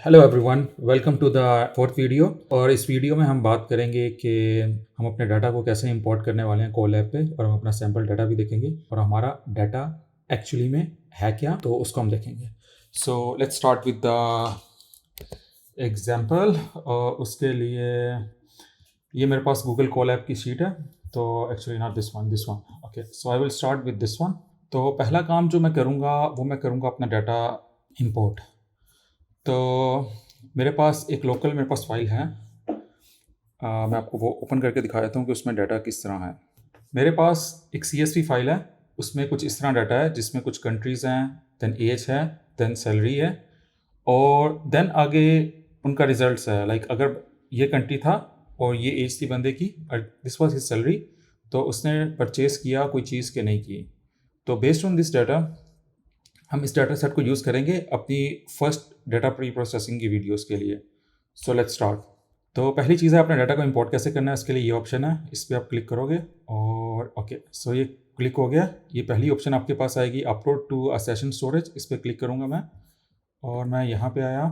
Hello everyone, welcome to the fourth video. और इस video में हम बात करेंगे कि हम अपने डाटा को कैसे इंपोर्ट करने वाले हैं कोलैब पे, और हम अपना सैम्पल डाटा भी देखेंगे और हमारा डाटा एक्चुअली में है क्या, तो उसको हम देखेंगे। So let's start with the example. और उसके लिए ये मेरे पास गूगल कोलैब की शीट है, तो actually not this one. Okay, so I will start with this one. तो पहला काम जो मैं करूँगा वो मैं करूँगा अपना डाटा इंपोर्ट। तो मेरे पास फाइल है। मैं आपको वो ओपन करके दिखा देता हूँ कि उसमें डाटा किस तरह है। मेरे पास एक CSV फाइल है, उसमें कुछ इस तरह डाटा है जिसमें कुछ कंट्रीज़ हैं, देन एज है, देन सैलरी है, और देन आगे उनका रिजल्ट्स है। लाइक अगर ये कंट्री था और ये एज थी बंदे की, और दिस वाज हिज सैलरी, तो उसने परचेज किया कोई चीज़ के नहीं की। तो बेस्ड ऑन दिस डाटा हम इस डाटा सेट को यूज़ करेंगे अपनी फर्स्ट डाटा प्री प्रोसेसिंग की वीडियोस के लिए। So let's start. तो पहली चीज़ है अपने डाटा को इंपोर्ट कैसे करना है। इसके लिए ये ऑप्शन है, इस पर आप क्लिक करोगे और ओके, सो ये क्लिक हो गया। ये पहली ऑप्शन आपके पास आएगी, upload to a session storage. इस पर क्लिक करूँगा मैं और मैं यहाँ पे आया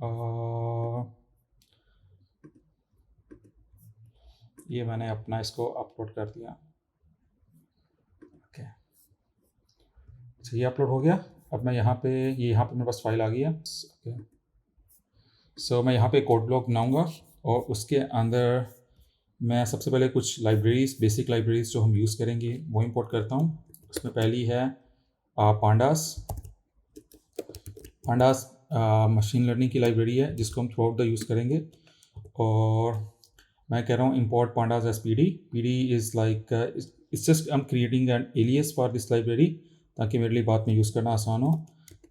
और ये मैंने अपना इसको अपलोड कर दिया। ओके, अच्छा ये अपलोड हो गया। अब मैं यहाँ पे मेरे पास फाइल आ गई है। ओके, सो मैं यहाँ पे कोड ब्लॉक बनाऊँगा और उसके अंदर मैं सबसे पहले कुछ लाइब्रेरीज़, बेसिक लाइब्रेरीज़ जो हम यूज़ करेंगे वो इंपोर्ट करता हूँ। उसमें पहली है पांडास। पांडास मशीन लर्निंग की लाइब्रेरी है जिसको हम थ्रू आउट द यूज़ करेंगे। और मैं कह रहा हूँ import pandas as P D is like it's just I am creating an alias for this library ताकि मेरे लिए बाद में यूज़ करना आसान हो।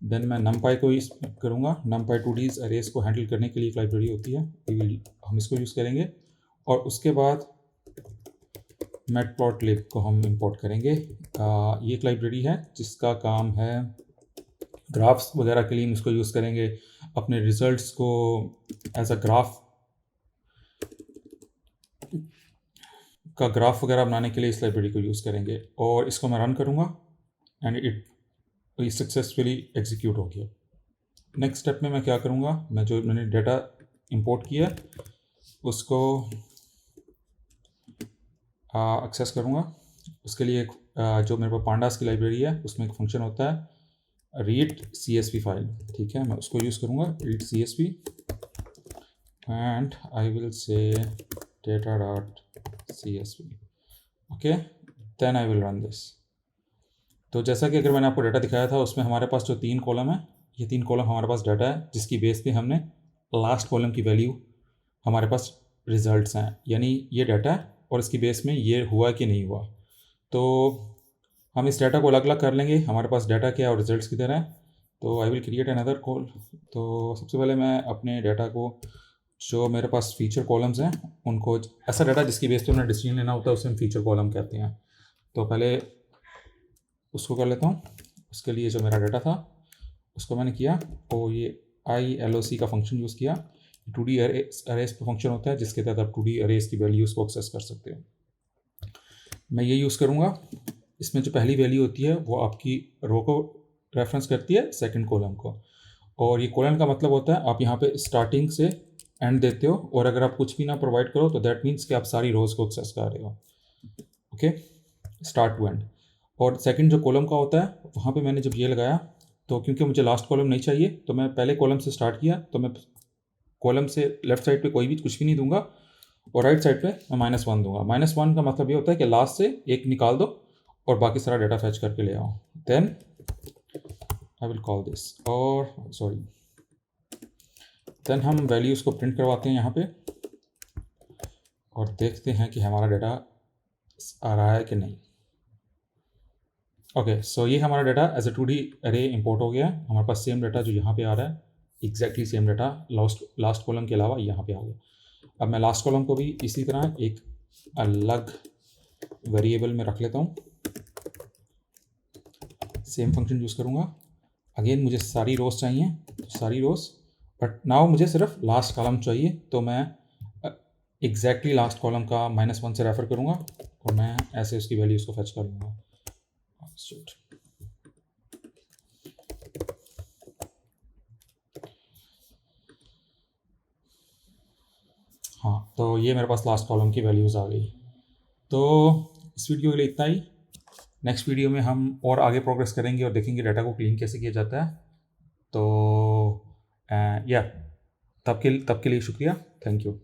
देन मैं numpy को यूज़ करूँगा। numpy 2Ds अरेज को हैंडल करने के लिए एक लाइब्रेरी होती है, हम इसको यूज़ करेंगे। और उसके बाद मैटप्लॉटलिब को हम इंपोर्ट करेंगे। ये एक लाइब्रेरी है जिसका काम है ग्राफ्स वगैरह के लिए हम इसको यूज़ करेंगे। अपने रिजल्ट्स को एज अ ग्राफ वगैरह बनाने के लिए इस लाइब्रेरी को यूज़ करेंगे। और इसको मैं रन करूँगा एंड इट सक्सेसफुली एग्जीक्यूट हो गया। नेक्स्ट स्टेप में मैं क्या करूँगा, मैंने डाटा इंपोर्ट किया उसको एक्सेस करूँगा। उसके लिए जो मेरे पास पांडास की लाइब्रेरी है उसमें एक फंक्शन होता है रीड CSV फाइल। ठीक है, मैं उसको यूज़ करूँगा, read CSV, and I will say data.csv। Okay, then I will run this. तो जैसा कि अगर मैंने आपको डाटा दिखाया था उसमें हमारे पास जो 3 कॉलम है, ये 3 कॉलम हमारे पास डाटा है जिसकी बेस पे हमने लास्ट कॉलम की वैल्यू हमारे पास रिजल्ट्स हैं, यानी ये डाटा है और इसकी बेस में ये हुआ कि नहीं हुआ। तो हम इस डाटा को अलग अलग कर लेंगे, हमारे पास डाटा क्या है और रिजल्ट्स किधर है। तो I will create another call. तो सबसे पहले मैं अपने डाटा को, जो मेरे पास फीचर कॉलम्स हैं उनको, ऐसा डाटा जिसकी बेस पे हमें डिसीजन लेना होता है उसे हम फीचर कॉलम कहते हैं। तो पहले उसको कर लेता हूँ। उसके लिए जो मेरा डाटा था उसको मैंने किया, और ये ILOC का फंक्शन यूज़ किया। 2D अरेज फंक्शन होता है जिसके तहत आप 2D अरेज की वैल्यूज़ को एक्सेस कर सकते हो। मैं ये यूज़ करूँगा। इसमें जो पहली वैल्यू होती है वो आपकी रो को रेफरेंस करती है, सेकंड कॉलम को। और ये कॉलन का मतलब होता है आप यहाँ पे स्टार्टिंग से एंड देते हो, और अगर आप कुछ भी ना प्रोवाइड करो तो दैट मीन्स कि आप सारी रोज़ को एक्सेस कर रहे हो। Okay, start to end. और सेकंड जो कॉलम का होता है वहाँ पे मैंने जब ये लगाया, तो क्योंकि मुझे लास्ट कॉलम नहीं चाहिए तो मैं पहले कॉलम से स्टार्ट किया। तो मैं कॉलम से लेफ्ट साइड पे कोई भी कुछ भी नहीं दूंगा, और राइट साइड पे मैं -1 दूंगा। -1 का मतलब ये होता है कि लास्ट से एक निकाल दो और बाकी सारा डाटा फैच करके ले आओ। Then I will call this, और सॉरी, देन हम वैल्यूज़ को प्रिंट करवाते हैं यहाँ पे और देखते हैं कि हमारा डाटा आ रहा है कि नहीं। ओके, सो ये हमारा डाटा एज ए 2D अरे इंपोर्ट हो गया। हमारे पास सेम डाटा जो यहाँ पे आ रहा है, exactly same data last column के अलावा यहाँ पे आ गया। अब मैं लास्ट कॉलम को भी इसी तरह एक अलग वेरिएबल में रख लेता हूँ, सेम फंक्शन यूज़ करूँगा। अगेन मुझे सारी रोज़ चाहिए, तो सारी रोज़, बट नाउ मुझे सिर्फ लास्ट कॉलम चाहिए। तो मैं एग्जैक्टली लास्ट कॉलम का -1 से रेफ़र करूँगा और मैं ऐसे उसकी वैल्यूज़ को फैच कर लूँगा। हाँ, तो ये मेरे पास लास्ट कॉलम की वैल्यूज़ आ गई। तो इस वीडियो के लिए इतना ही। नेक्स्ट वीडियो में हम और आगे प्रोग्रेस करेंगे और देखेंगे डाटा को क्लीन कैसे किया जाता है। तो या तब के लिए शुक्रिया। Thank you.